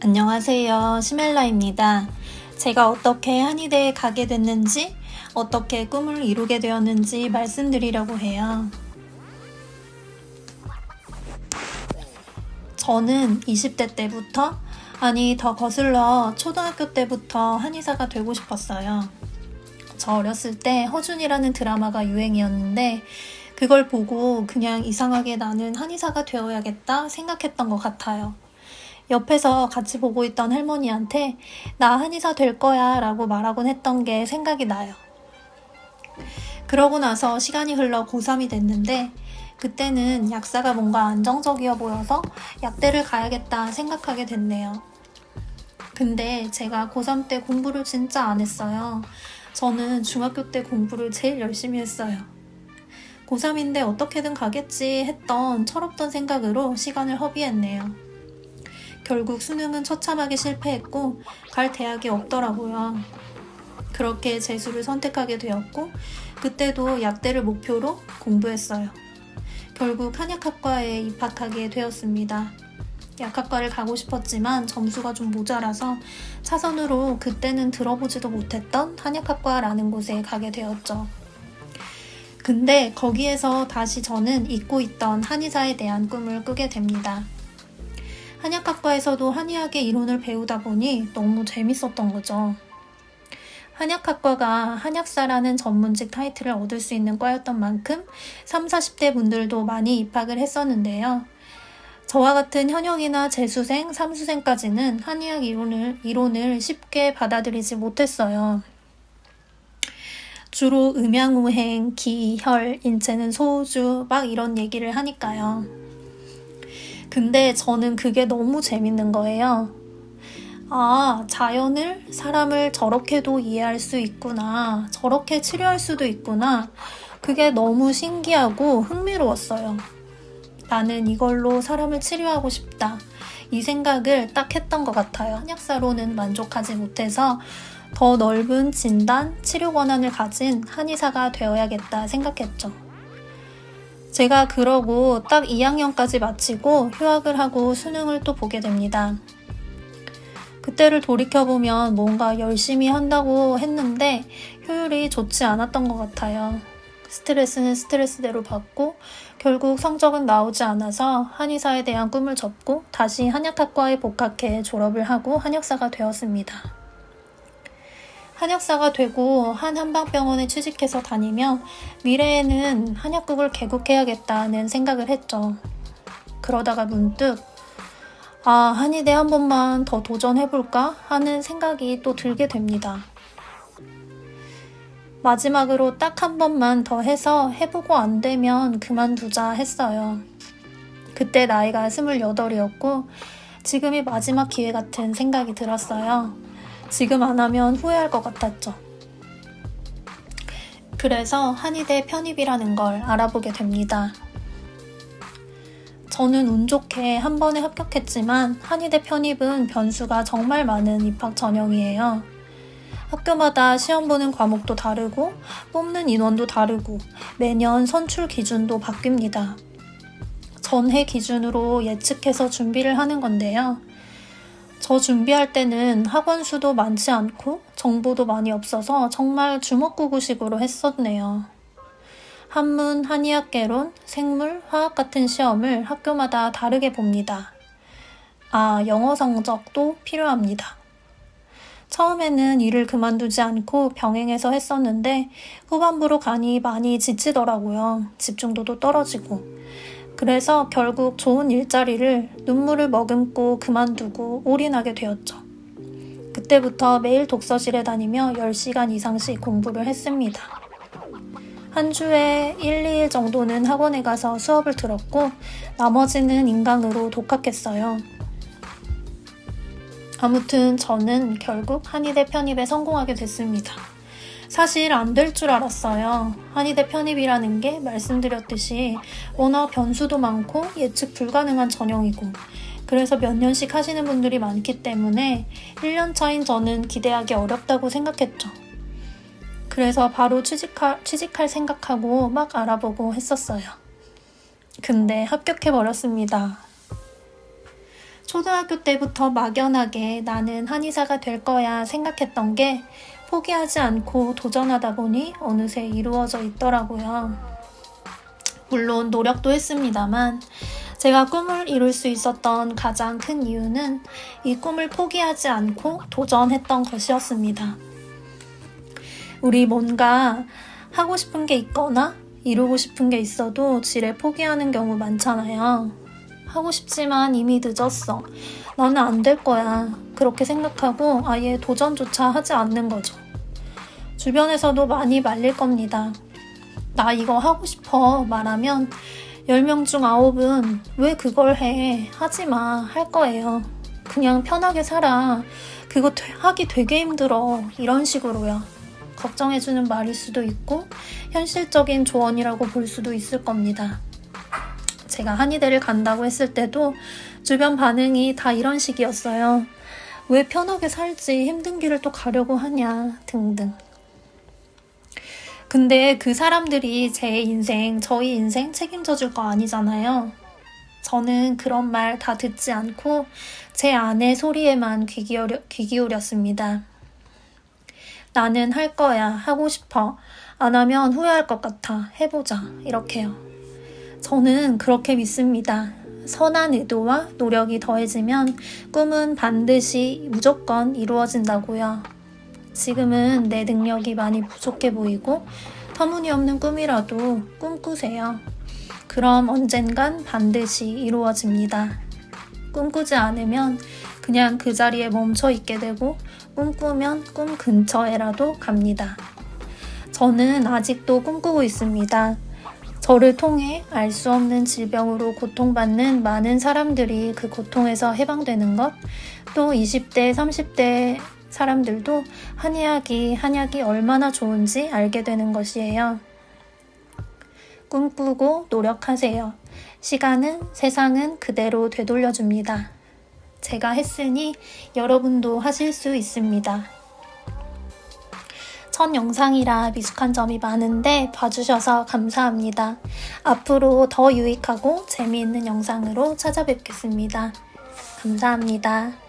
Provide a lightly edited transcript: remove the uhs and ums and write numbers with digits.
안녕하세요. 시멜라입니다. 제가 어떻게 한의대에 가게 됐는지, 어떻게 꿈을 이루게 되었는지 말씀드리려고 해요. 저는 20대 때부터, 더 거슬러 초등학교 때부터 한의사가 되고 싶었어요. 저 어렸을 때 허준이라는 드라마가 유행이었는데 그걸 보고 그냥 이상하게 나는 한의사가 되어야겠다 생각했던 것 같아요. 옆에서 같이 보고 있던 할머니한테 나 한의사 될 거야 라고 말하곤 했던 게 생각이 나요. 그러고 나서 시간이 흘러 고3이 됐는데 그때는 약사가 뭔가 안정적이어 보여서 약대를 가야겠다 생각하게 됐네요. 근데 제가 고3 때 공부를 진짜 안 했어요. 저는 중학교 때 공부를 제일 열심히 했어요. 고3인데 어떻게든 가겠지 했던 철없던 생각으로 시간을 허비했네요. 결국 수능은 처참하게 실패했고 갈 대학이 없더라고요. 그렇게 재수를 선택하게 되었고 그때도 약대를 목표로 공부했어요. 결국 한약학과에 입학하게 되었습니다. 약학과를 가고 싶었지만 점수가 좀 모자라서 차선으로 그때는 들어보지도 못했던 한약학과라는 곳에 가게 되었죠. 근데 거기에서 다시 저는 잊고 있던 한의사에 대한 꿈을 꾸게 됩니다. 한약학과에서도 한의학의 이론을 배우다 보니 너무 재밌었던 거죠. 한약학과가 한약사라는 전문직 타이틀을 얻을 수 있는 과였던 만큼 30, 40대 분들도 많이 입학을 했었는데요. 저와 같은 현역이나 재수생, 삼수생까지는 한의학 이론을 쉽게 받아들이지 못했어요. 주로 음양우행, 기, 혈, 인체는 소주 막 이런 얘기를 하니까요. 근데 저는 그게 너무 재밌는 거예요. 아, 자연을, 사람을 저렇게도 이해할 수 있구나. 저렇게 치료할 수도 있구나. 그게 너무 신기하고 흥미로웠어요. 나는 이걸로 사람을 치료하고 싶다. 이 생각을 딱 했던 것 같아요. 한약사로는 만족하지 못해서 더 넓은 진단, 치료 권한을 가진 한의사가 되어야겠다 생각했죠. 제가 그러고 딱 2학년까지 마치고 휴학을 하고 수능을 또 보게 됩니다. 그때를 돌이켜보면 뭔가 열심히 한다고 했는데 효율이 좋지 않았던 것 같아요. 스트레스는 스트레스대로 받고 결국 성적은 나오지 않아서 한의사에 대한 꿈을 접고 다시 한약학과에 복학해 졸업을 하고 한약사가 되었습니다. 한약사가 되고 한 한방병원에 취직해서 다니며 미래에는 한약국을 개국해야겠다는 생각을 했죠. 그러다가 문득 한의대 한 번만 더 도전해볼까 하는 생각이 또 들게 됩니다. 마지막으로 딱 한 번만 더 해서 해보고 안 되면 그만두자 했어요. 그때 나이가 28이었고 지금이 마지막 기회 같은 생각이 들었어요. 지금 안 하면 후회할 것 같았죠. 그래서 한의대 편입이라는 걸 알아보게 됩니다. 저는 운 좋게 한 번에 합격했지만 한의대 편입은 변수가 정말 많은 입학 전형이에요. 학교마다 시험 보는 과목도 다르고 뽑는 인원도 다르고 매년 선출 기준도 바뀝니다. 전해 기준으로 예측해서 준비를 하는 건데요. 저 준비할 때는 학원 수도 많지 않고 정보도 많이 없어서 정말 주먹구구식으로 했었네요. 한문, 한의학개론, 생물, 화학 같은 시험을 학교마다 다르게 봅니다. 영어 성적도 필요합니다. 처음에는 일을 그만두지 않고 병행해서 했었는데 후반부로 가니 많이 지치더라고요. 집중도도 떨어지고. 그래서 결국 좋은 일자리를 눈물을 머금고 그만두고 올인하게 되었죠. 그때부터 매일 독서실에 다니며 10시간 이상씩 공부를 했습니다. 한 주에 1, 2일 정도는 학원에 가서 수업을 들었고 나머지는 인강으로 독학했어요. 아무튼 저는 결국 한의대 편입에 성공하게 됐습니다. 사실 안 될 줄 알았어요. 한의대 편입이라는 게 말씀드렸듯이 워낙 변수도 많고 예측 불가능한 전형이고 그래서 몇 년씩 하시는 분들이 많기 때문에 1년 차인 저는 기대하기 어렵다고 생각했죠. 그래서 바로 취직할 생각하고 막 알아보고 했었어요. 근데 합격해버렸습니다. 초등학교 때부터 막연하게 나는 한의사가 될 거야 생각했던 게 포기하지 않고 도전하다 보니 어느새 이루어져 있더라고요. 물론 노력도 했습니다만 제가 꿈을 이룰 수 있었던 가장 큰 이유는 이 꿈을 포기하지 않고 도전했던 것이었습니다. 우리 뭔가 하고 싶은 게 있거나 이루고 싶은 게 있어도 지레 포기하는 경우 많잖아요. 하고 싶지만 이미 늦었어. 나는 안 될 거야. 그렇게 생각하고 아예 도전조차 하지 않는 거죠. 주변에서도 많이 말릴 겁니다. 나 이거 하고 싶어 말하면 10명 중 9은 왜 그걸 해? 하지 마. 할 거예요. 그냥 편하게 살아. 그거 하기 되게 힘들어. 이런 식으로요. 걱정해주는 말일 수도 있고 현실적인 조언이라고 볼 수도 있을 겁니다. 제가 한의대를 간다고 했을 때도 주변 반응이 다 이런 식이었어요. 왜 편하게 살지 힘든 길을 또 가려고 하냐 등등. 근데 그 사람들이 제 인생, 저희 인생 책임져 줄 거 아니잖아요. 저는 그런 말 다 듣지 않고 제 안의 소리에만 귀 기울였습니다. 나는 할 거야. 하고 싶어. 안 하면 후회할 것 같아. 해보자. 이렇게요. 저는 그렇게 믿습니다. 선한 의도와 노력이 더해지면 꿈은 반드시 무조건 이루어진다고요. 지금은 내 능력이 많이 부족해 보이고 터무니없는 꿈이라도 꿈꾸세요. 그럼 언젠간 반드시 이루어집니다. 꿈꾸지 않으면 그냥 그 자리에 멈춰 있게 되고 꿈꾸면 꿈 근처에라도 갑니다. 저는 아직도 꿈꾸고 있습니다. 저를 통해 알 수 없는 질병으로 고통받는 많은 사람들이 그 고통에서 해방되는 것, 또 20대, 30대 사람들도 한약이 얼마나 좋은지 알게 되는 것이에요. 꿈꾸고 노력하세요. 시간은, 세상은 그대로 되돌려줍니다. 제가 했으니 여러분도 하실 수 있습니다. 첫 영상이라 미숙한 점이 많은데 봐주셔서 감사합니다. 앞으로 더 유익하고 재미있는 영상으로 찾아뵙겠습니다. 감사합니다.